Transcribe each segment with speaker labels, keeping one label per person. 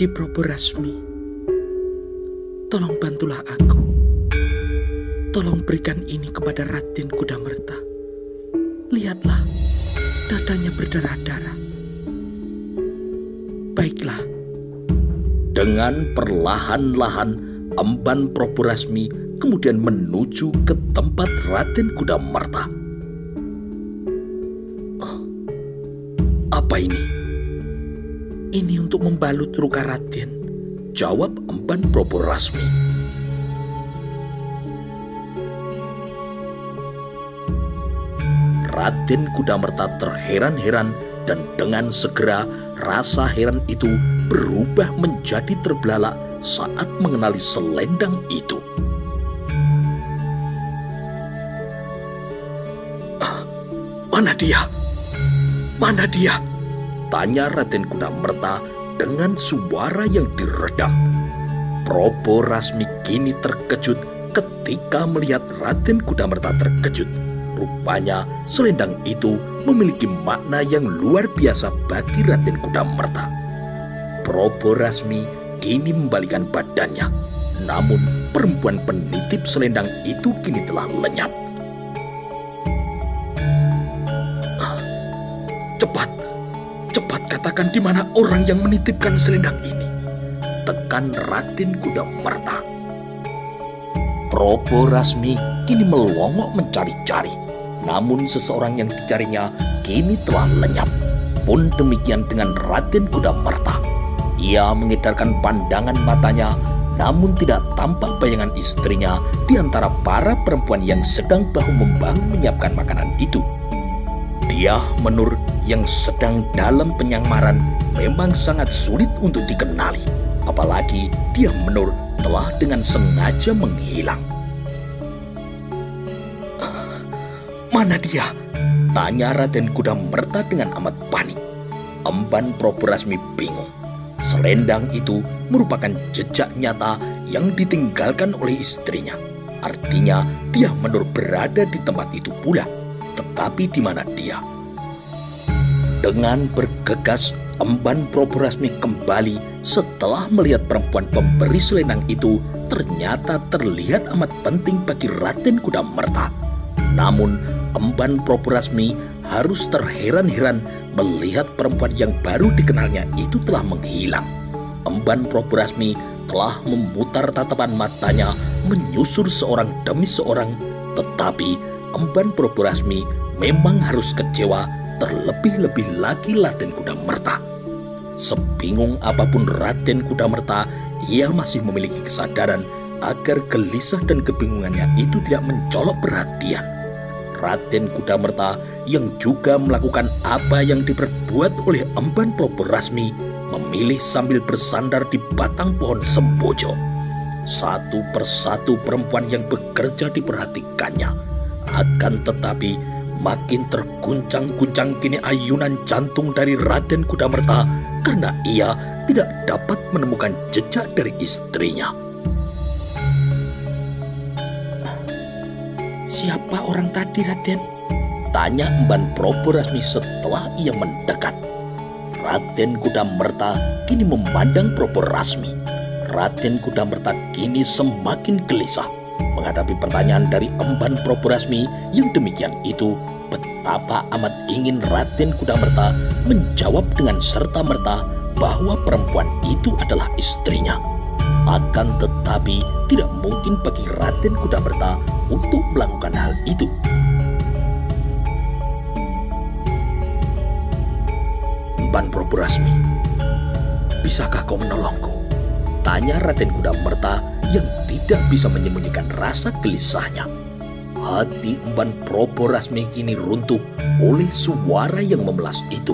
Speaker 1: Adi Praborasmi, tolong bantulah aku. Tolong berikan ini kepada Raden Kudamerta. Lihatlah, dadanya berdarah-darah. Baiklah.
Speaker 2: Dengan perlahan-lahan Emban Praborasmi kemudian menuju ke tempat Raden Kudamerta.
Speaker 1: Oh, apa ini? Ini untuk membalut luka Raden,
Speaker 2: jawab Emban Praborasmi. Raden Kudamerta terheran-heran dan dengan segera rasa heran itu berubah menjadi terbelalak saat mengenali selendang itu.
Speaker 1: Mana dia? Mana dia?
Speaker 2: Tanya Raden Kudamerta dengan suara yang diredam. Praborasmi kini terkejut ketika melihat Raden Kudamerta terkejut. Rupanya selendang itu memiliki makna yang luar biasa bagi Raden Kudamerta. Praborasmi kini membalikkan badannya, namun perempuan penitip selendang itu kini telah lenyap.
Speaker 1: Cepat katakan di mana orang yang menitipkan selendang ini,
Speaker 2: tekan Raden Kudamerta. Praborasmi kini melongok mencari-cari, namun seseorang yang dicarinya kini telah lenyap. Pun demikian dengan Raden Kudamerta. Ia mengedarkan pandangan matanya, namun tidak tampak bayangan istrinya di antara para perempuan yang sedang bahu-membahu menyiapkan makanan itu. Dia Menur yang sedang dalam penyamaran memang sangat sulit untuk dikenali, apalagi dia Menur telah dengan sengaja menghilang.
Speaker 1: Mana dia?
Speaker 2: Tanya Raden Kudamerta dengan amat panik. Emban Praborasmi bingung. Selendang itu merupakan jejak nyata yang ditinggalkan oleh istrinya. Artinya dia Menur berada di tempat itu pula. Tetapi di mana dia? Dengan bergegas, Emban Praborasmi kembali setelah melihat perempuan pemberi selendang itu ternyata terlihat amat penting bagi Raden Kudamerta. Namun Emban Praborasmi harus terheran-heran melihat perempuan yang baru dikenalnya itu telah menghilang. Emban Praborasmi telah memutar tatapan matanya menyusur seorang demi seorang, tetapi Emban Praborasmi memang harus kecewa, terlebih-lebih lagi Raden Kudamerta. Sebingung apapun Raden Kudamerta, ia masih memiliki kesadaran agar gelisah dan kebingungannya itu tidak mencolok perhatian. Raden Kudamerta yang juga melakukan apa yang diperbuat oleh Emban Praborasmi memilih sambil bersandar di batang pohon sembojo. Satu persatu perempuan yang bekerja diperhatikannya. Akan tetapi makin terguncang-guncang kini ayunan jantung dari Raden Kudamerta karena ia tidak dapat menemukan jejak dari istrinya.
Speaker 1: Siapa orang tadi, Raden?
Speaker 2: Tanya Emban Praborasmi setelah ia mendekat. Raden Kudamerta kini memandang Praborasmi. Raden Kudamerta kini semakin gelisah menghadapi pertanyaan dari Emban Praborasmi yang demikian itu. Betapa amat ingin Raden Kudamerta menjawab dengan serta-merta bahwa perempuan itu adalah istrinya. Akan tetapi tidak mungkin bagi Raden Kudamerta untuk melakukan hal itu.
Speaker 1: Emban Praborasmi, bisakah kau menolongku?
Speaker 2: Tanya Raden Kudamerta yang tidak bisa menyembunyikan rasa gelisahnya. Hati Emban Praborasmi kini runtuh oleh suara yang memelas itu.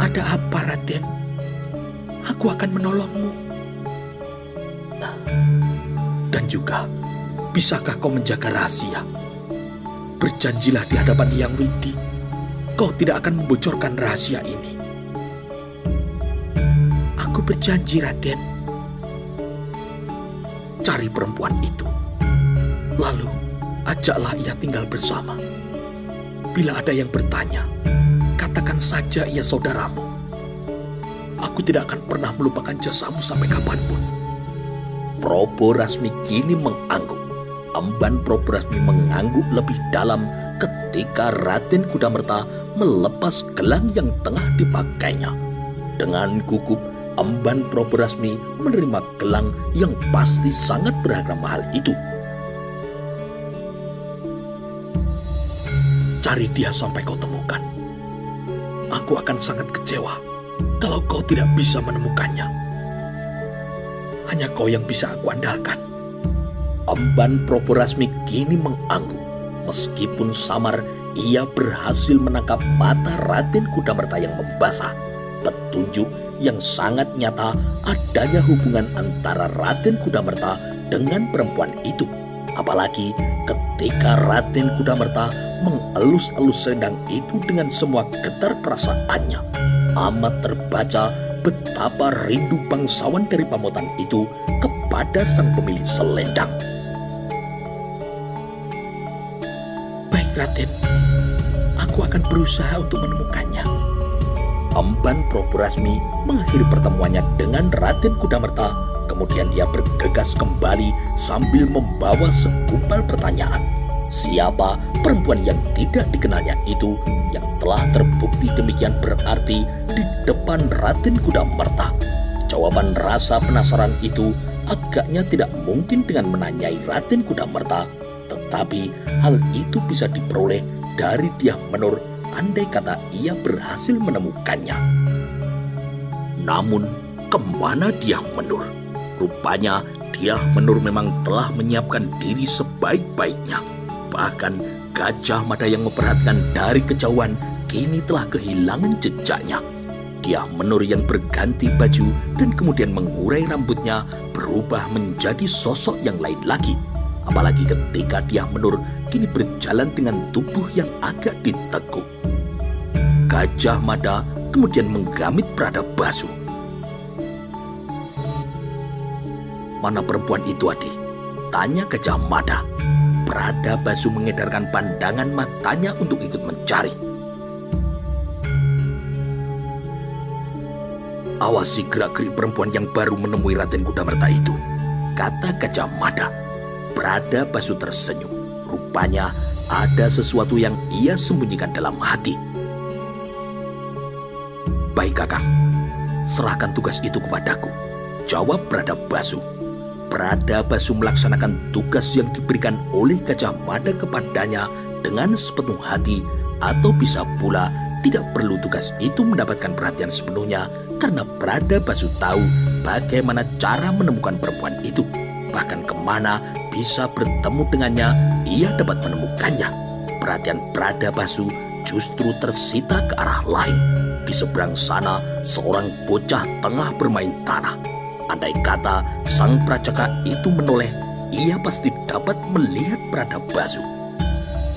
Speaker 1: Ada apa, Raden? Aku akan menolongmu. Dan juga, bisakah kau menjaga rahasia? Berjanjilah di hadapan Hyang Widi, kau tidak akan membocorkan rahasia ini. Aku berjanji, Raden. Cari perempuan itu, lalu ajaklah ia tinggal bersama. Bila ada yang bertanya, katakan saja ia saudaramu. Aku tidak akan pernah melupakan jasamu sampai kapanpun.
Speaker 2: Praborasmi kini mengangguk. Emban Praborasmi mengangguk lebih dalam ketika Raden Kudamerta melepas gelang yang tengah dipakainya. Dengan gugup, Emban Praborasmi menerima gelang yang pasti sangat berharga mahal itu.
Speaker 1: Cari dia sampai kau temukan. Aku akan sangat kecewa kalau kau tidak bisa menemukannya. Hanya kau yang bisa aku andalkan.
Speaker 2: Emban Praborasmi kini mengangguk. Meskipun samar, ia berhasil menangkap mata Raden Kudamerta yang membasah. Petunjuk yang sangat nyata adanya hubungan antara Raden Kudamerta dengan perempuan itu. Apalagi ketika Raden Kudamerta mengelus-elus selendang itu dengan semua getar perasaannya. Amat terbaca betapa rindu bangsawan dari Pamotan itu kepada sang pemilik selendang.
Speaker 1: Baik Raden, aku akan berusaha untuk menemukannya.
Speaker 2: Emban Praborasmi mengakhiri pertemuannya dengan Raden Kudamerta. Kemudian ia bergegas kembali sambil membawa segumpal pertanyaan. Siapa perempuan yang tidak dikenalnya itu yang telah terbukti demikian berarti di depan Raden Kudamerta? Jawaban rasa penasaran itu agaknya tidak mungkin dengan menanyai Raden Kudamerta, tetapi hal itu bisa diperoleh dari Dyah Menur andai kata ia berhasil menemukannya. Namun, kemana Dyah Menur? Rupanya Dyah Menur memang telah menyiapkan diri sebaik-baiknya. Bahkan Gajah Mada yang memperhatikan dari kejauhan kini telah kehilangan jejaknya. Dyah Menur yang berganti baju dan kemudian mengurai rambutnya berubah menjadi sosok yang lain lagi. Apalagi ketika Dyah Menur kini berjalan dengan tubuh yang agak ditekuk. Gajah Mada kemudian menggamit Pradabasu. "Mana perempuan itu, Adi?" tanya Gajah Mada. Pradabasu mengedarkan pandangan matanya untuk ikut mencari. "Awasi gerak-gerik perempuan yang baru menemui Raden Kudamerta itu," kata Gajah Mada. Pradabasu tersenyum. Rupanya ada sesuatu yang ia sembunyikan dalam hati. "Baik Kakang, serahkan tugas itu kepadaku," jawab Pradabasu. Pradabasu melaksanakan tugas yang diberikan oleh Gajah Mada kepadanya dengan sepenuh hati, atau bisa pula tidak perlu tugas itu mendapatkan perhatian sepenuhnya karena Pradabasu tahu bagaimana cara menemukan perempuan itu. Bahkan kemana bisa bertemu dengannya, ia dapat menemukannya. Perhatian Pradabasu justru tersita ke arah lain. Di seberang sana, seorang bocah tengah bermain tanah. Andai kata sang prajaka itu menoleh, ia pasti dapat melihat Pradabasu.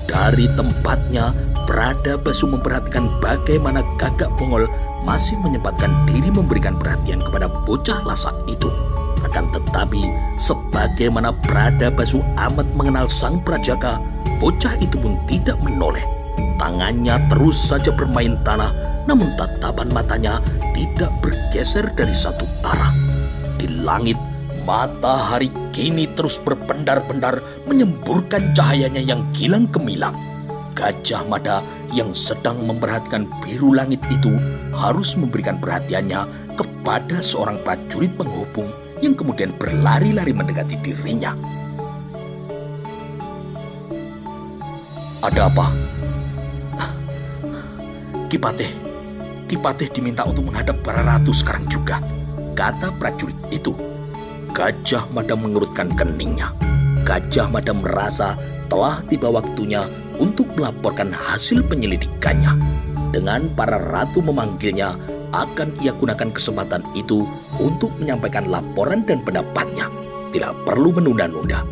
Speaker 2: Dari tempatnya, Pradabasu memperhatikan bagaimana Gagak Pongol masih menyempatkan diri memberikan perhatian kepada bocah lasak itu. Akan tetapi, sebagaimana Pradabasu amat mengenal sang prajaka, bocah itu pun tidak menoleh. Tangannya terus saja bermain tanah, namun tatapan matanya tidak bergeser dari satu arah. Di langit, matahari kini terus berpendar-pendar menyemburkan cahayanya yang gilang gemilang. Gajah Mada yang sedang memperhatikan biru langit itu harus memberikan perhatiannya kepada seorang prajurit penghubung yang kemudian berlari-lari mendekati dirinya. "Ada apa?" Ki Patih diminta untuk menghadap para ratu sekarang juga," kata prajurit itu. Gajah Mada mengerutkan keningnya. Gajah Mada merasa telah tiba waktunya untuk melaporkan hasil penyelidikannya. Dengan para ratu memanggilnya, akan ia gunakan kesempatan itu untuk menyampaikan laporan dan pendapatnya. Tidak perlu menunda-nunda.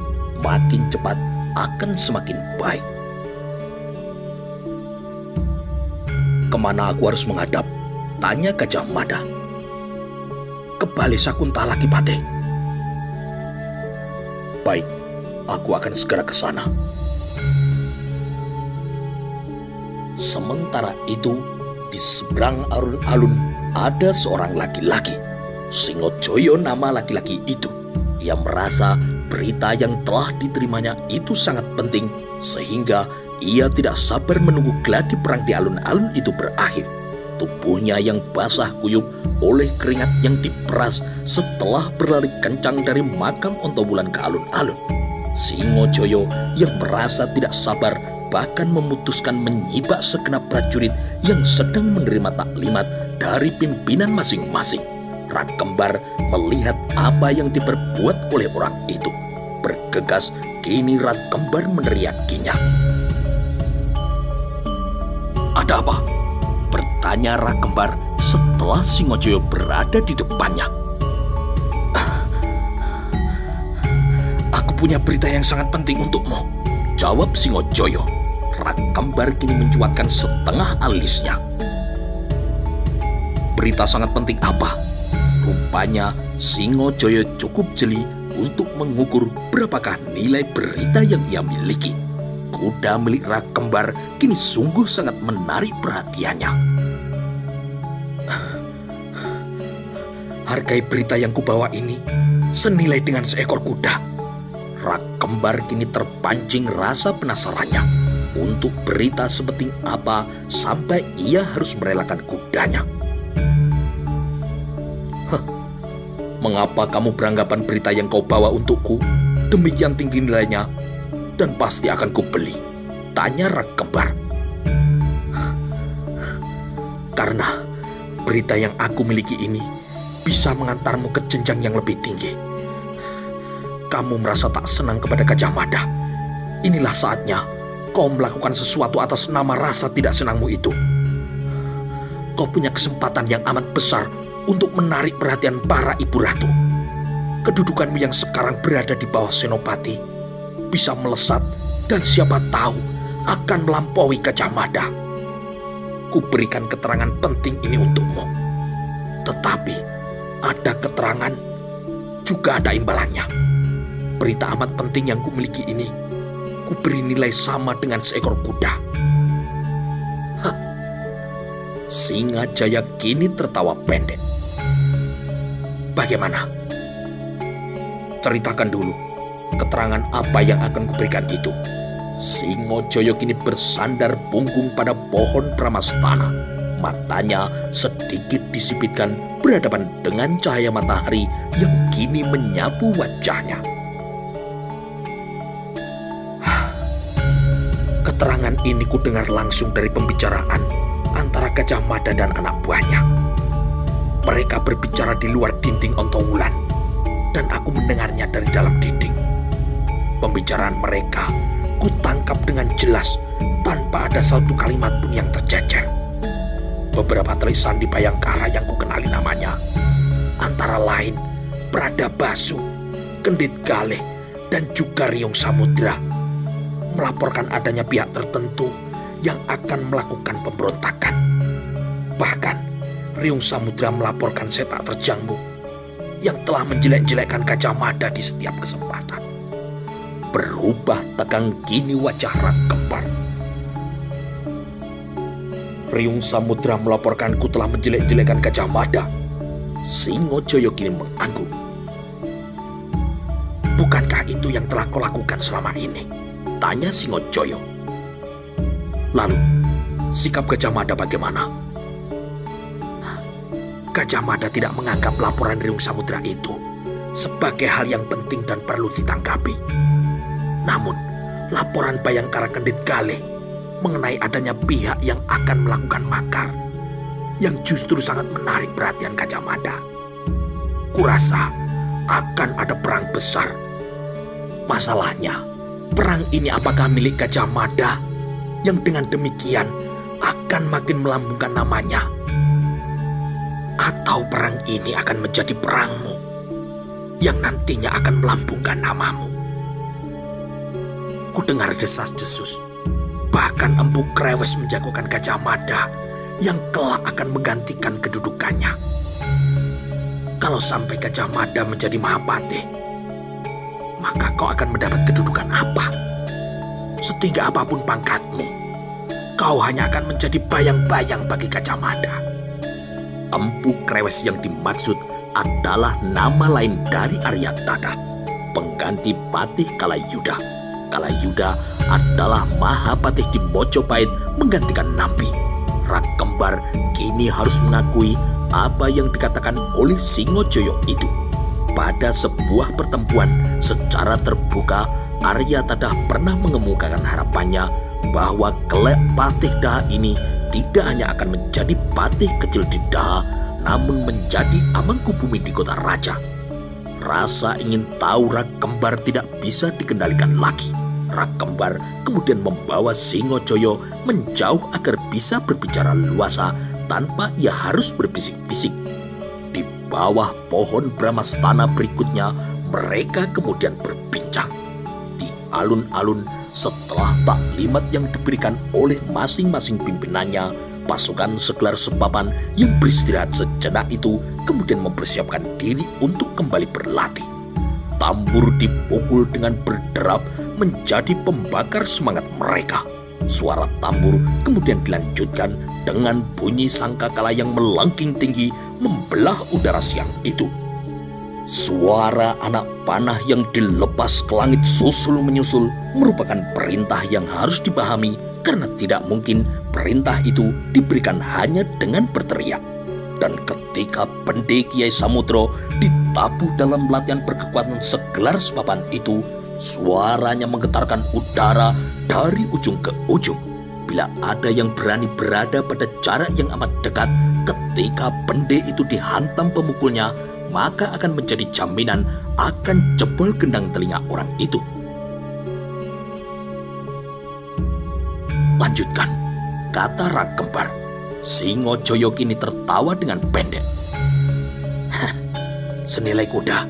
Speaker 2: Makin cepat akan semakin baik. "Kemana aku harus menghadap?" tanya Gajah Mada. "Ke Balai Sakuntala, Ki Patih." "Baik, aku akan segera ke sana." Sementara itu, di seberang alun-alun, ada seorang laki-laki. Singojoyo nama laki-laki itu. Ia merasa berita yang telah diterimanya itu sangat penting, sehingga ia tidak sabar menunggu gladi perang di alun-alun itu berakhir. Tubuhnya yang basah kuyup oleh keringat yang diperas setelah berlari kencang dari makam Ontowulan ke alun-alun. Singojoyo yang merasa tidak sabar bahkan memutuskan menyibak segenap prajurit yang sedang menerima taklimat dari pimpinan masing-masing. Rak Kembar melihat apa yang diperbuat oleh orang itu. Bergegas, kini Rak Kembar meneriakinya. "Ada apa?" bertanya Rak Kembar setelah Singojoyo berada di depannya. "Aku punya berita yang sangat penting untukmu," jawab Singojoyo. Rak Kembar kini mencuatkan setengah alisnya. "Berita sangat penting apa?" Rupanya Singojoyo cukup jeli untuk mengukur berapakah nilai berita yang ia miliki. Kuda milik Rak Kembar kini sungguh sangat menarik perhatiannya. "Hargai berita yang kubawa ini senilai dengan seekor kuda." Rak Kembar kini terpancing rasa penasarannya. Untuk berita sepenting apa sampai ia harus merelakan kudanya. "Mengapa kamu beranggapan berita yang kau bawa untukku demikian tinggi nilainya dan pasti akan kubeli?" tanya Rak Kembar. "Karena berita yang aku miliki ini bisa mengantarmu ke jenjang yang lebih tinggi. Kamu merasa tak senang kepada Gajah Mada. Inilah saatnya kau melakukan sesuatu atas nama rasa tidak senangmu itu. Kau punya kesempatan yang amat besar untuk menarik perhatian para ibu ratu. Kedudukanmu yang sekarang berada di bawah Senopati bisa melesat dan siapa tahu akan melampaui Gajah Mada. Kuberikan keterangan penting ini untukmu. Tetapi ada keterangan, juga ada imbalannya. Berita amat penting yang kumiliki ini kuberi nilai sama dengan seekor kuda." Singajaya kini tertawa pendek. "Bagaimana? Ceritakan dulu keterangan apa yang akan kuberikan itu." Singojoyo kini bersandar punggung pada pohon pramastana. Matanya sedikit disipitkan berhadapan dengan cahaya matahari yang kini menyapu wajahnya. "Keterangan ini kudengar langsung dari pembicaraan antara Gajah Mada dan anak buahnya. Mereka berbicara di luar dinding Ontowulan dan aku mendengarnya dari dalam dinding. Pembicaraan mereka kutangkap dengan jelas tanpa ada satu kalimat pun yang tercecer. Beberapa tulisan di Bayangkara yang kukenali namanya, antara lain Pradabasu, Kendit Galeh, dan juga Riung Samudra, melaporkan adanya pihak tertentu yang akan melakukan pemberontakan. Bahkan Riung Samudra melaporkan sepak terjangmu yang telah menjelek-jelekkan Gajah Mada di setiap kesempatan." Berubah tegang kini wajah Rak Kembar. "Riung Samudra melaporkanku telah menjelek-jelekkan Gajah Mada." Singojoyo kini mengangguk. "Bukankah itu yang telah kau lakukan selama ini?" tanya Singojoyo. "Lalu, sikap Gajah Mada bagaimana?" "Gajah Mada tidak menganggap laporan Riung Samudra itu sebagai hal yang penting dan perlu ditanggapi. Namun, laporan Bayangkara Kendit Galeh mengenai adanya pihak yang akan melakukan makar yang justru sangat menarik perhatian Gajah Mada. Kurasa akan ada perang besar. Masalahnya, perang ini apakah milik Gajah Mada yang dengan demikian akan makin melambungkan namanya? Atau perang ini akan menjadi perangmu yang nantinya akan melambungkan namamu?" Kudengar desas-desus, bahkan Empu Krewes menjagokan Gajah Mada yang kelak akan menggantikan kedudukannya. Kalau sampai Gajah Mada menjadi Mahapatih, maka kau akan mendapat kedudukan apa? Setinggi apapun pangkatmu, kau hanya akan menjadi bayang-bayang bagi Gajah Mada. Empu Empu Krewes yang dimaksud adalah nama lain dari Aryataka, pengganti Patih Kalayuda. Kalayuda adalah Mahapatih di Mojopahit menggantikan Nampi. Rak Kembar kini harus mengakui apa yang dikatakan oleh Singojoyo itu. Pada sebuah pertemuan secara terbuka, Aryataka pernah mengemukakan harapannya bahwa kelek Patih Daha ini tidak hanya akan menjadi patih kecil di Daha, namun menjadi Amangkubumi di kota raja. Rasa ingin tahu Rak Kembar tidak bisa dikendalikan lagi. Rak Kembar kemudian membawa Singojoyo menjauh agar bisa berbicara luasa tanpa ia harus berbisik-bisik. Di bawah pohon Brahmastana berikutnya, mereka kemudian berbincang. Di alun-alun, setelah taklimat yang diberikan oleh masing-masing pimpinannya, pasukan segelar sepapan yang beristirahat sejenak itu kemudian mempersiapkan diri untuk kembali berlatih. Tambur dipukul dengan berderap menjadi pembakar semangat mereka. Suara tambur kemudian dilanjutkan dengan bunyi sangkakala yang melengking tinggi membelah udara siang itu. Suara anak panah yang dilepas ke langit susul menyusul merupakan perintah yang harus dipahami, karena tidak mungkin perintah itu diberikan hanya dengan berteriak. Dan ketika Bende Kiai Samudro ditabuh dalam latihan berkekuatan segelar sepapan itu, suaranya menggetarkan udara dari ujung ke ujung. Bila ada yang berani berada pada jarak yang amat dekat ketika Bende itu dihantam pemukulnya, maka akan menjadi jaminan akan jebol gendang telinga orang itu. Lanjutkan, kata Rak Kembar. Singojoyo kini tertawa dengan pendek. Hah, senilai kuda.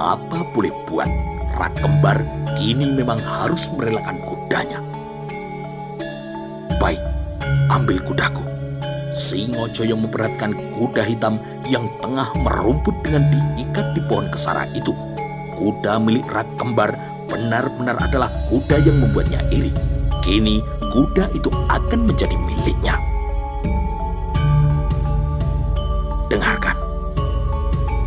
Speaker 2: Apa boleh buat, Rak Kembar kini memang harus merelakan kudanya. Baik, ambil kudaku. Singojoyo memperhatikan kuda hitam yang tengah merumput dengan diikat di pohon kesara itu. Kuda milik Rak Kembar benar-benar adalah kuda yang membuatnya iri. Kini kuda itu akan menjadi miliknya. Dengarkan,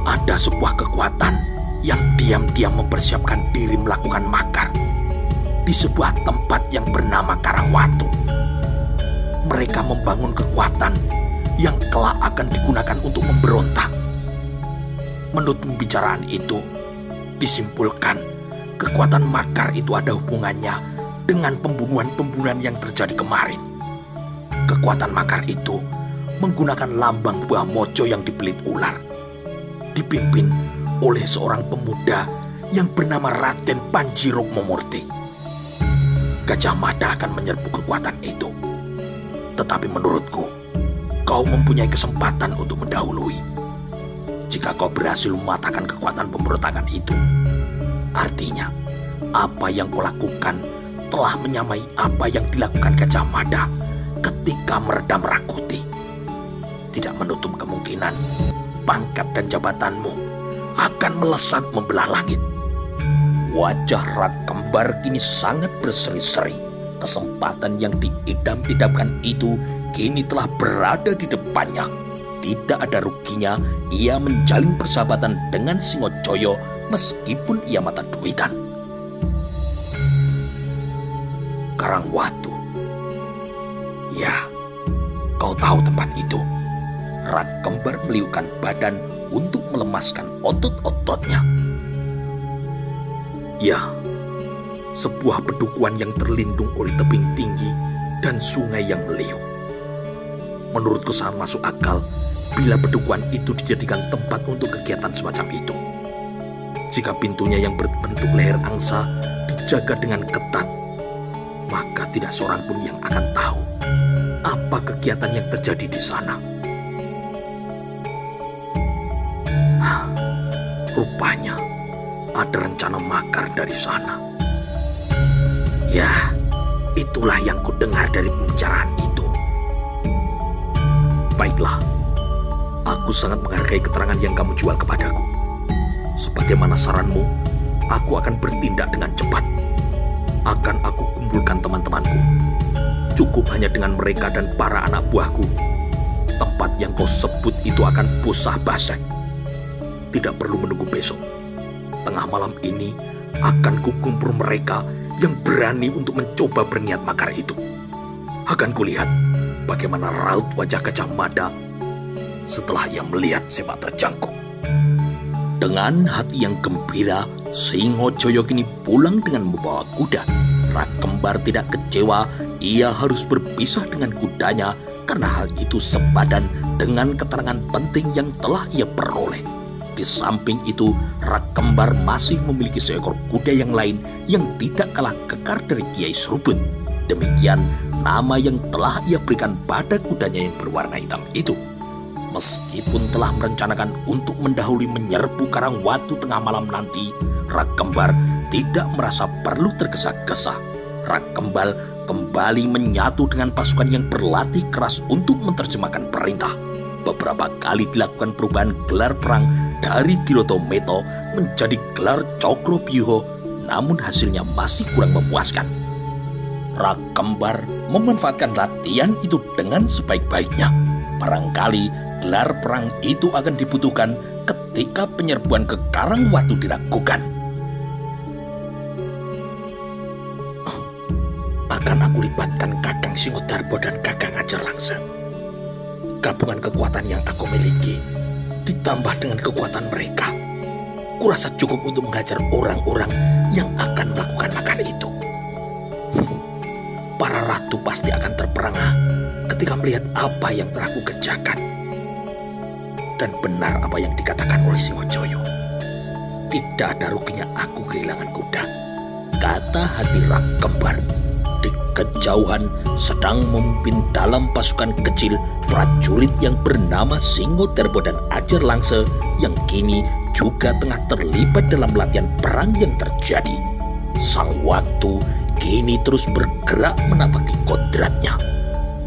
Speaker 2: ada sebuah kekuatan yang diam-diam mempersiapkan diri melakukan makar di sebuah tempat yang bernama Karangwatu. Mereka membangun kekuatan yang kelak akan digunakan untuk memberontak. Menurut pembicaraan itu, disimpulkan kekuatan makar itu ada hubungannya dengan pembunuhan-pembunuhan yang terjadi kemarin. Kekuatan makar itu menggunakan lambang buah mojo yang dibelit ular, dipimpin oleh seorang pemuda yang bernama Raden Panji Rukmamurti. Gajah Mada akan menyerbu kekuatan itu. Tetapi menurutku, kau mempunyai kesempatan untuk mendahului. Jika kau berhasil mematahkan kekuatan pemberontakan itu, artinya apa yang kau lakukan telah menyamai apa yang dilakukan Gajah Mada ketika meredam Rakuti. Tidak menutup kemungkinan pangkat dan jabatanmu akan melesat membelah langit. Wajah Rak Kembar kini sangat berseri-seri. Kesempatan yang diidam-idamkan itu kini telah berada di depannya. Tidak ada ruginya ia menjalin persahabatan dengan Singojoyo meskipun ia mata duitan. Karangwatu. Ya, kau tahu tempat itu. Rak Kembar meliukkan badan untuk melemaskan otot-ototnya. Ya, sebuah pedukuhan yang terlindung oleh tebing tinggi dan sungai yang meliuk. Menurutku sangat masuk akal bila pedukuhan itu dijadikan tempat untuk kegiatan semacam itu. Jika pintunya yang berbentuk leher angsa dijaga dengan ketat, maka tidak seorang pun yang akan tahu apa kegiatan yang terjadi di sana. Rupanya ada rencana makar dari sana. Ya, itulah yang kudengar dari pembicaraan itu. Baiklah, aku sangat menghargai keterangan yang kamu jual kepadaku. Sebagaimana saranmu, aku akan bertindak dengan cepat. Akan aku kumpulkan teman-temanku. Cukup hanya dengan mereka dan para anak buahku.
Speaker 1: tempat yang kau sebut itu akan Pusah Basek. Tidak perlu menunggu besok. Tengah malam ini akan kukumpul mereka yang berani untuk mencoba berniat makar itu. Akan kulihat bagaimana raut wajah Gajah Mada setelah ia melihat sepak terjangkung.
Speaker 2: Dengan hati yang gembira, Singojoyo kini pulang dengan membawa kuda. Rakembar tidak kecewa, ia harus berpisah dengan kudanya karena hal itu sepadan dengan keterangan penting yang telah ia peroleh. Di samping itu, Rakembar masih memiliki seekor kuda yang lain yang tidak kalah kekar dari Kiai Serubut. Demikian nama yang telah ia berikan pada kudanya yang berwarna hitam itu. Meskipun telah merencanakan untuk mendahului menyerbu Karangwatu tengah malam nanti, Rakembar tidak merasa perlu tergesa-gesa. Rakembar kembali menyatu dengan pasukan yang berlatih keras untuk menerjemahkan perintah. Beberapa kali dilakukan perubahan gelar perang dari Tilotometo menjadi gelar Cokrobyuho, namun hasilnya masih kurang memuaskan. Rakembar memanfaatkan latihan itu dengan sebaik-baiknya. Barangkali gelar perang itu akan dibutuhkan ketika penyerbuan ke Karangwatu diragukan.
Speaker 1: Akan aku libatkan Kakang Singodarbo dan Kakang Ajarlangsa. Gabungan kekuatan yang aku miliki ditambah dengan kekuatan mereka, kurasa cukup untuk menghajar orang-orang yang akan melakukan makar itu. Para ratu pasti akan terperangah ketika melihat apa yang telah kukerjakan. Dan benar apa yang dikatakan oleh Singojoyo. Tidak ada ruginya aku kehilangan kuda, kata hati Rakembar. Di kejauhan sedang memimpin dalam pasukan kecil prajurit yang bernama Singodarbo dan Ajarlangsa yang kini juga tengah terlibat dalam latihan perang yang terjadi. Sang waktu kini terus bergerak menapaki kodratnya.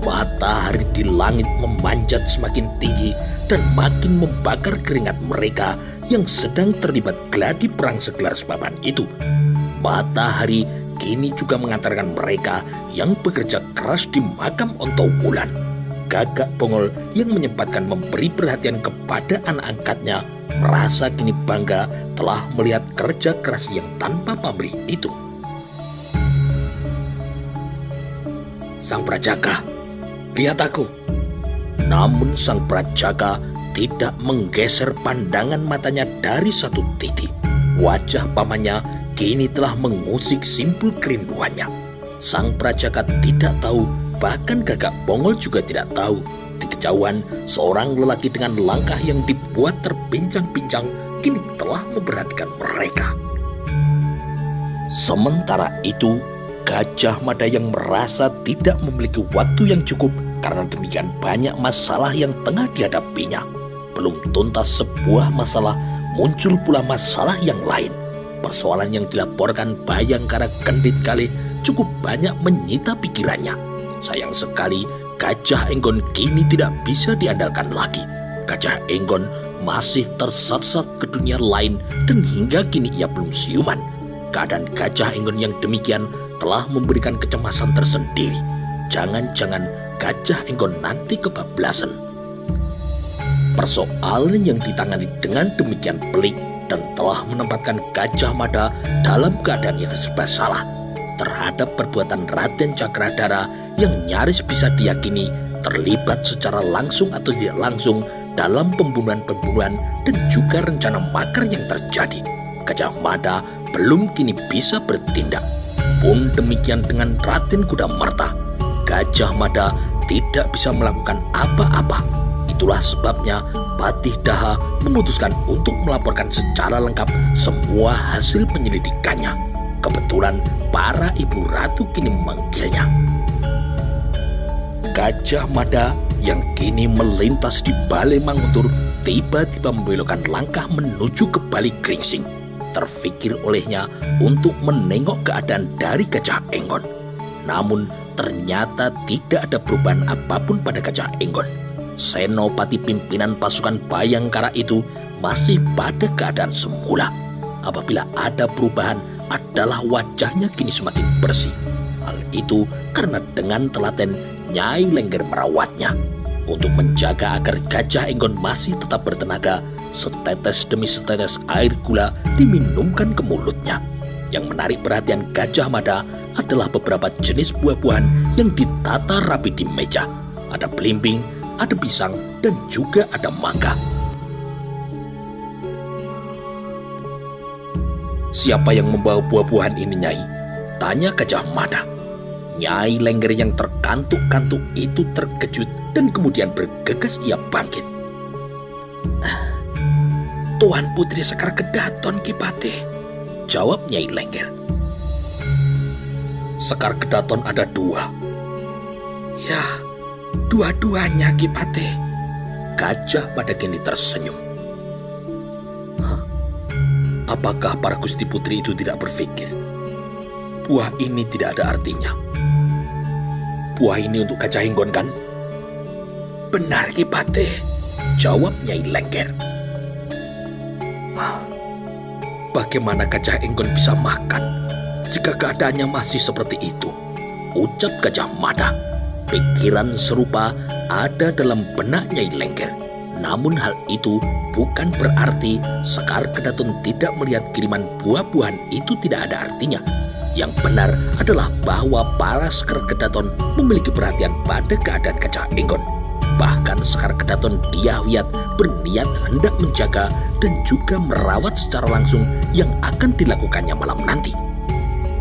Speaker 1: Matahari di langit memanjat semakin tinggi dan makin membakar keringat mereka yang sedang terlibat gladi perang segelar sepapan itu. Matahari kini juga mengantarkan mereka yang bekerja keras di makam Ontowulan. Gagak Bongol yang menyempatkan memberi perhatian kepada anak angkatnya merasa kini bangga telah melihat kerja keras yang tanpa pamrih itu. Sang Prajaga, lihat aku.
Speaker 2: Namun sang Prajaga tidak menggeser pandangan matanya dari satu titik. Wajah pamannya kini telah mengusik simpul kerinduannya. Sang Prajaga tidak tahu, bahkan Gagak Bongol juga tidak tahu. Di kejauhan, seorang lelaki dengan langkah yang dibuat terpincang-pincang kini telah memperhatikan mereka. Sementara itu, Gajah Mada yang merasa tidak memiliki waktu yang cukup karena demikian banyak masalah yang tengah dihadapinya. Belum tuntas sebuah masalah, muncul pula masalah yang lain. Persoalan yang dilaporkan Bayangkara Kendit Kalih cukup banyak menyita pikirannya. Sayang sekali, Gajah Enggon kini tidak bisa diandalkan lagi. Gajah Enggon masih tersesat ke dunia lain dan hingga kini ia belum siuman. Keadaan Gajah Enggon yang demikian telah memberikan kecemasan tersendiri. Jangan-jangan Gajah Enggon nanti kebablasan. Persoalan yang ditangani dengan demikian pelik dan telah menempatkan Gajah Mada dalam keadaan yang serba salah terhadap perbuatan Raden Cakradhara yang nyaris bisa diyakini terlibat secara langsung atau tidak langsung dalam pembunuhan-pembunuhan dan juga rencana makar yang terjadi. Gajah Mada belum kini bisa bertindak. Pun demikian dengan Raden Kudamarta. Gajah Mada tidak bisa melakukan apa-apa. Itulah sebabnya Patih Daha memutuskan untuk melaporkan secara lengkap semua hasil penyelidikannya. Kebetulan para ibu ratu kini memanggilnya. Gajah Mada yang kini melintas di Balai Manguntur tiba-tiba membelokkan langkah menuju ke Balai Gringsing. Terfikir olehnya untuk menengok keadaan dari Gajah Enggon. Namun ternyata tidak ada perubahan apapun pada Gajah Enggon. Senopati pimpinan pasukan Bayangkara itu masih pada keadaan semula. Apabila ada perubahan adalah wajahnya kini semakin bersih. Hal itu karena dengan telaten Nyai Lengger merawatnya. Untuk menjaga agar Gajah Enggon masih tetap bertenaga, setetes demi setetes air gula diminumkan ke mulutnya. Yang menarik perhatian Gajah Mada adalah beberapa jenis buah-buahan yang ditata rapi di meja. Ada belimbing, ada pisang, dan juga ada mangga. "Siapa yang membawa buah-buahan ini, Nyai?" tanya Gajah Mada. Nyai Lengger yang terkantuk-kantuk itu terkejut dan kemudian bergegas ia bangkit.
Speaker 1: "Tuan Putri Sekar Kedaton, Ki Patih,"
Speaker 2: jawab Nyai Lengger.
Speaker 1: "Sekar Kedaton ada 2. "Ya, dua-duanya, Ki Patih."
Speaker 2: Gajah Mada kini tersenyum. Apakah para Gusti Putri itu tidak berpikir buah ini tidak ada artinya? Buah ini untuk Gajah Enggon, kan?
Speaker 1: "Benar, Ki Patih,"
Speaker 2: jawab Nyai Lengger.
Speaker 1: "Bagaimana Gajah Enggon bisa makan jika keadaannya masih seperti itu?"
Speaker 2: ucap Gajah Mada. Pikiran serupa ada dalam benak Nyai Lengger. Namun hal itu bukan berarti Sekar Kedaton tidak melihat kiriman buah-buahan itu tidak ada artinya. Yang benar adalah bahwa para Sekar Kedaton memiliki perhatian pada keadaan Gajah Enggon. Bahkan Sekar Kedaton Dyahwiyat berniat hendak menjaga dan juga merawat secara langsung yang akan dilakukannya malam nanti.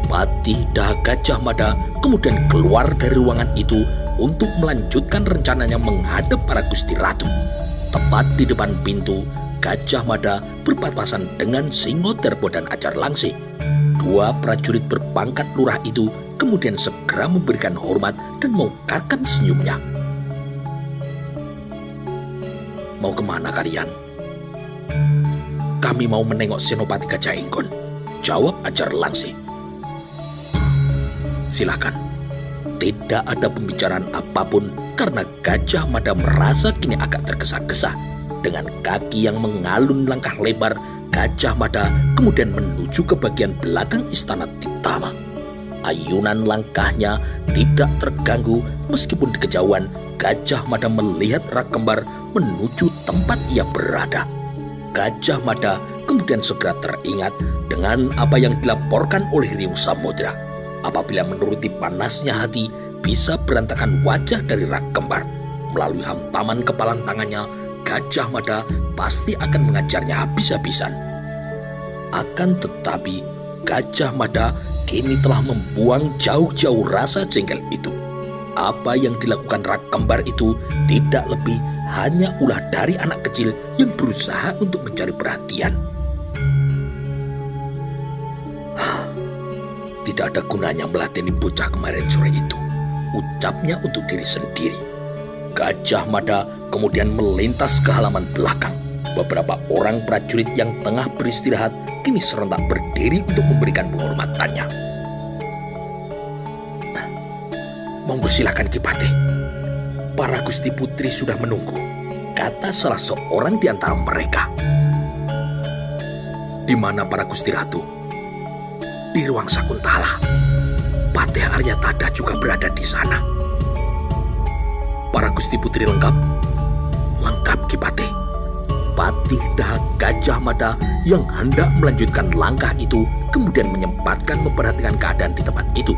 Speaker 2: Patih Daha Gajah Mada kemudian keluar dari ruangan itu untuk melanjutkan rencananya menghadap para Gusti Ratu. Tepat di depan pintu, Gajah Mada berpapasan dengan Singodarbo dan Ajar Langse. 2 prajurit berpangkat lurah itu kemudian segera memberikan hormat dan mengungkapkan senyumnya.
Speaker 1: "Mau kemana kalian?" "Kami mau menengok Senopati Gajah Enggon,"
Speaker 2: jawab Ajar Langse.
Speaker 1: "Silakan."
Speaker 2: Tidak ada pembicaraan apapun karena Gajah Mada merasa kini agak tergesa-gesa. Dengan kaki yang mengalun langkah lebar, Gajah Mada kemudian menuju ke bagian belakang istana Titama. Ayunan langkahnya tidak terganggu meskipun di kejauhan Gajah Mada melihat Rak Kembar menuju tempat ia berada. Gajah Mada kemudian segera teringat dengan apa yang dilaporkan oleh Riung Samudra. Apabila menuruti panasnya hati, bisa berantakan wajah dari Rak Kembar. Melalui hantaman kepalan tangannya, Gajah Mada pasti akan mengajarnya habis-habisan. Akan tetapi, Gajah Mada kini telah membuang jauh-jauh rasa jengkel itu. Apa yang dilakukan Rak Kembar itu tidak lebih hanya ulah dari anak kecil yang berusaha untuk mencari perhatian.
Speaker 1: "Tidak ada gunanya melatih bocah kemarin sore itu,"
Speaker 2: ucapnya untuk diri sendiri. Gajah Mada kemudian melintas ke halaman belakang. Beberapa orang prajurit yang tengah beristirahat kini serentak berdiri untuk memberikan penghormatannya.
Speaker 1: "Monggo silakan Ki Patih. Para Gusti Putri sudah menunggu,"
Speaker 2: kata salah seorang di antara mereka.
Speaker 1: "Di mana para Gusti Ratu?" "Di ruang Sakuntala. Patih Aryatada juga berada di sana." "Para Gusti Putri lengkap?"
Speaker 2: "Lengkap, Ki Patih." Patih Daha Gajah Mada yang hendak melanjutkan langkah itu kemudian menyempatkan memperhatikan keadaan di tempat itu.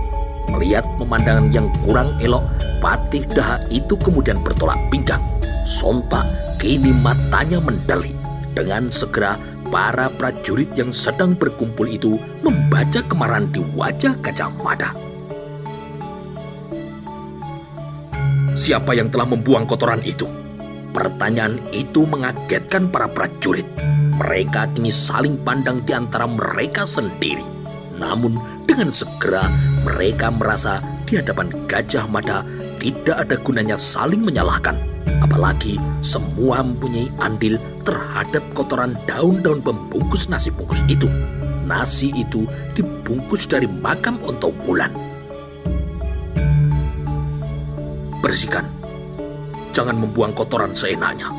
Speaker 2: Melihat pemandangan yang kurang elok, Patih Daha itu kemudian bertolak pinggang. Sontak kini matanya mendeli. Dengan segera para prajurit yang sedang berkumpul itu membaca kemarahan di wajah Gajah Mada.
Speaker 1: "Siapa yang telah membuang kotoran itu?"
Speaker 2: Pertanyaan itu mengagetkan para prajurit. Mereka kini saling pandang di antara mereka sendiri. Namun dengan segera mereka merasa di hadapan Gajah Mada tidak ada gunanya saling menyalahkan. Apalagi semua mempunyai andil terhadap kotoran daun-daun pembungkus nasi bungkus itu. Nasi itu dibungkus dari makam Onto Wulan.
Speaker 1: "Bersihkan. Jangan membuang kotoran seenaknya,"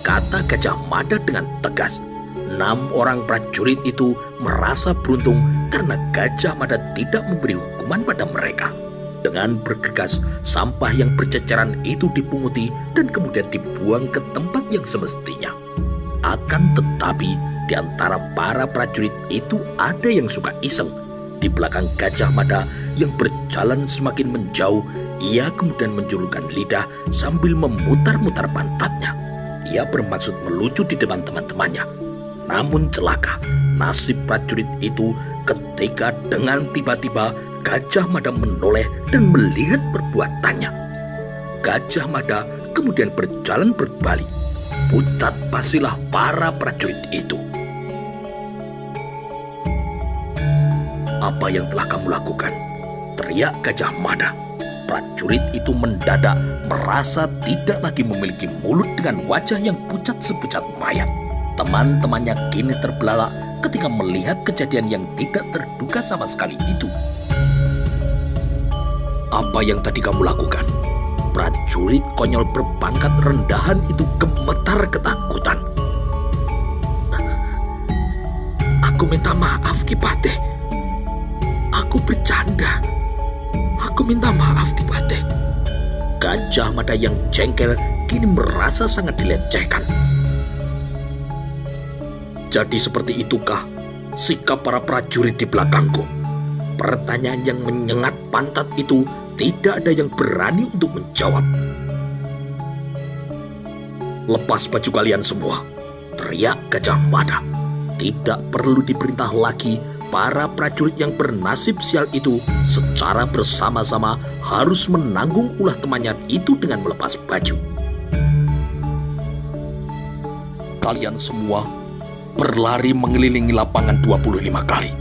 Speaker 2: kata Gajah Mada dengan tegas. 6 orang prajurit itu merasa beruntung karena Gajah Mada tidak memberi hukuman pada mereka. Dengan bergegas, sampah yang berceceran itu dipunguti dan kemudian dibuang ke tempat yang semestinya. Akan tetapi, di antara para prajurit itu ada yang suka iseng. Di belakang Gajah Mada yang berjalan semakin menjauh, ia kemudian menjulurkan lidah sambil memutar-mutar pantatnya. Ia bermaksud melucu di depan teman-temannya. Namun celaka, nasib prajurit itu ketika dengan tiba-tiba Gajah Mada menoleh dan melihat perbuatannya. Gajah Mada kemudian berjalan berbalik. Pucat pasilah para prajurit itu. "Apa yang telah kamu lakukan?" teriak Gajah Mada. Prajurit itu mendadak merasa tidak lagi memiliki mulut dengan wajah yang pucat sepucat mayat. Teman-temannya kini terbelalak ketika melihat kejadian yang tidak terduga sama sekali itu. "Apa yang tadi kamu lakukan?" Prajurit konyol berpangkat rendahan itu gemetar ketakutan. "Aku minta maaf, Ki Patih. Aku bercanda. Aku minta maaf, Ki Patih." Gajah Mada yang jengkel kini merasa sangat dilecehkan. "Jadi seperti itukah sikap para prajurit di belakangku?" Pertanyaan yang menyengat pantat itu tidak ada yang berani untuk menjawab. "Lepas baju kalian semua," teriak Gajah Mada. Tidak perlu diperintah lagi, para prajurit yang bernasib sial itu secara bersama-sama harus menanggung ulah temannya itu dengan melepas baju. "Kalian semua berlari mengelilingi lapangan 25 kali.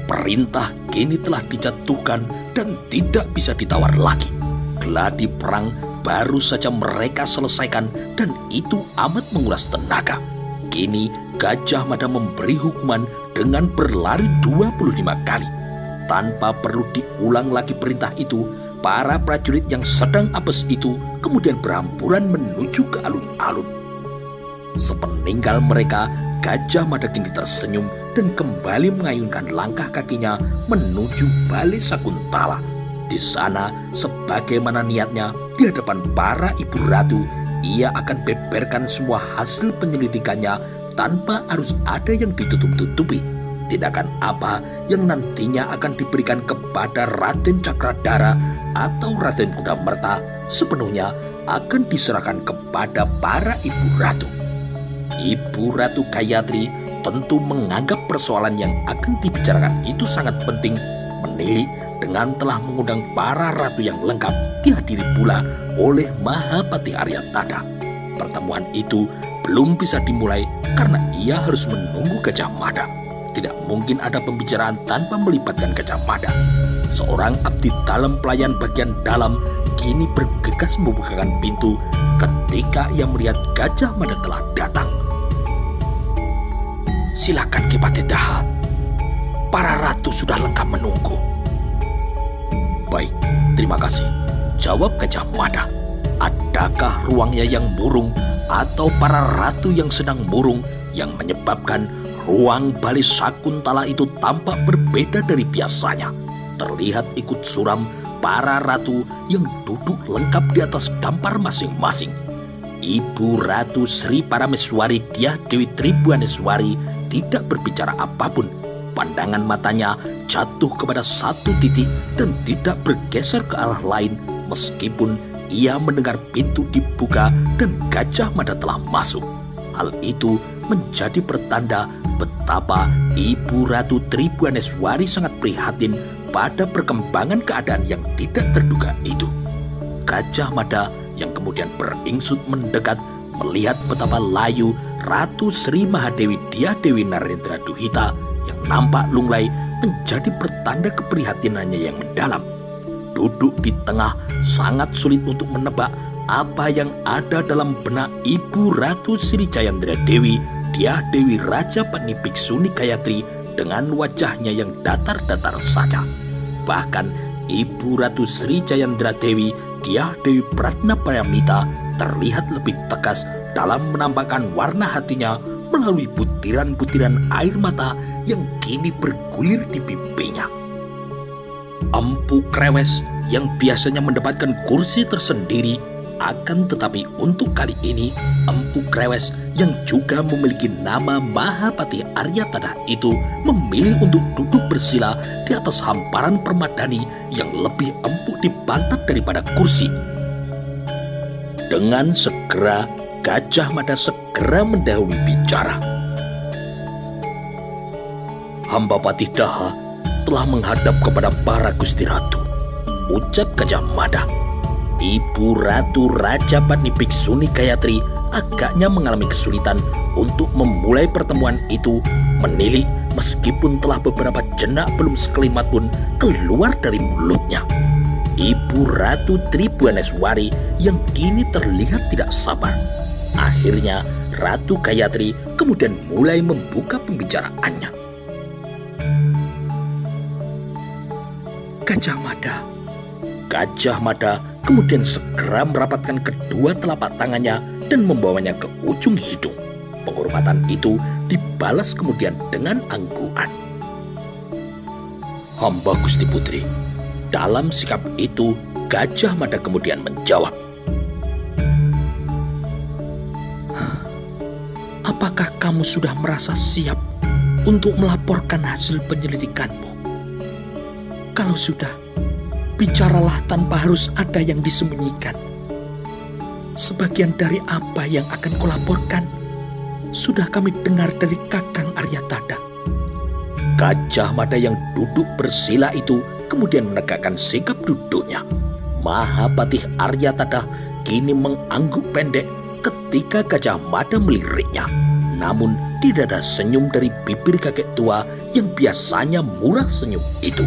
Speaker 2: Perintah kini telah dijatuhkan dan tidak bisa ditawar lagi. Gladi perang baru saja mereka selesaikan dan itu amat menguras tenaga. Kini Gajah Mada memberi hukuman dengan berlari 25 kali. Tanpa perlu diulang lagi perintah itu, para prajurit yang sedang apes itu kemudian berhamburan menuju ke alun-alun. Sepeninggal mereka, Gajah Mada kini tersenyum dan kembali mengayunkan langkah kakinya menuju Balai Sakuntala. Di sana, sebagaimana niatnya, di hadapan para ibu ratu, ia akan beberkan semua hasil penyelidikannya tanpa harus ada yang ditutup-tutupi. Tindakan apa yang nantinya akan diberikan kepada Raden Cakradara atau Raden Kudamerta sepenuhnya akan diserahkan kepada para ibu ratu. Ibu Ratu Gayatri tentu menganggap persoalan yang akan dibicarakan itu sangat penting, menilik dengan telah mengundang para ratu yang lengkap dihadiri pula oleh Mahapati Aryatara. Pertemuan itu belum bisa dimulai karena ia harus menunggu Gajah Mada. Tidak mungkin ada pembicaraan tanpa melibatkan Gajah Mada. Seorang abdi dalam pelayan bagian dalam kini bergegas membukakan pintu ketika ia melihat Gajah Mada telah datang. "Silakan Ki Patih Daha. Para ratu sudah lengkap menunggu." "Baik, terima kasih," jawab Gajah Mada. Adakah ruangnya yang murung atau para ratu yang sedang murung yang menyebabkan ruang Balai Sakuntala itu tampak berbeda dari biasanya? Terlihat ikut suram para ratu yang duduk lengkap di atas dampar masing-masing. Ibu Ratu Sri Parameswari Dyah Dewi Tribuaneswari tidak berbicara apapun. Pandangan matanya jatuh kepada satu titik dan tidak bergeser ke arah lain meskipun ia mendengar pintu dibuka dan Gajah Mada telah masuk. Hal itu menjadi pertanda betapa Ibu Ratu Tribuaneswari sangat prihatin pada perkembangan keadaan yang tidak terduga itu. Gajah Mada yang kemudian beringsut mendekat melihat betapa layu Ratu Sri Mahadewi Dyah Dewi Narendra Duhita yang nampak lunglai menjadi pertanda keprihatinannya yang mendalam. Duduk di tengah sangat sulit untuk menebak apa yang ada dalam benak Ibu Ratu Sri Jayandra Dewi Dyah Dewi Raja Patni Biksuni Gayatri dengan wajahnya yang datar-datar saja. Bahkan Ibu Ratu Sri Jayandra Dewi Dyah Dewi Pratna Paramita terlihat lebih tegas dalam menampakkan warna hatinya melalui butiran-butiran air mata yang kini bergulir di pipinya. Empu Krewes yang biasanya mendapatkan kursi tersendiri, akan tetapi untuk kali ini Empu Krewes yang juga memiliki nama Mahapati Aryatana itu memilih untuk duduk bersila di atas hamparan permadani yang lebih empuk di pantat daripada kursi. Dengan segera Gajah Mada segera mendahului bicara. "Hamba Patih Daha telah menghadap kepada para Gusti Ratu," ucap Gajah Mada. Ibu Ratu Rajapatni Biksuni Gayatri agaknya mengalami kesulitan untuk memulai pertemuan itu, menilik meskipun telah beberapa jenak belum sekalimat pun keluar dari mulutnya. Ibu Ratu Tribhuwaneswari yang kini terlihat tidak sabar. Akhirnya Ratu Gayatri kemudian mulai membuka pembicaraannya. Gajah Mada kemudian segera merapatkan kedua telapak tangannya dan membawanya ke ujung hidung. Penghormatan itu dibalas kemudian dengan anggukan. "Hamba Gusti Putri." Dalam sikap itu, Gajah Mada kemudian menjawab, "Apakah kamu sudah merasa siap untuk melaporkan hasil penyelidikanmu? Kalau sudah, bicaralah tanpa harus ada yang disembunyikan. Sebagian dari apa yang akan kulaporkan sudah kami dengar dari Kakang Aryatana." Gajah Mada yang duduk bersila itu kemudian menegakkan sikap duduknya. Mahapati Aryatana kini mengangguk pendek ketika Gajah Mada meliriknya. Namun tidak ada senyum dari bibir kakek tua yang biasanya murah senyum itu.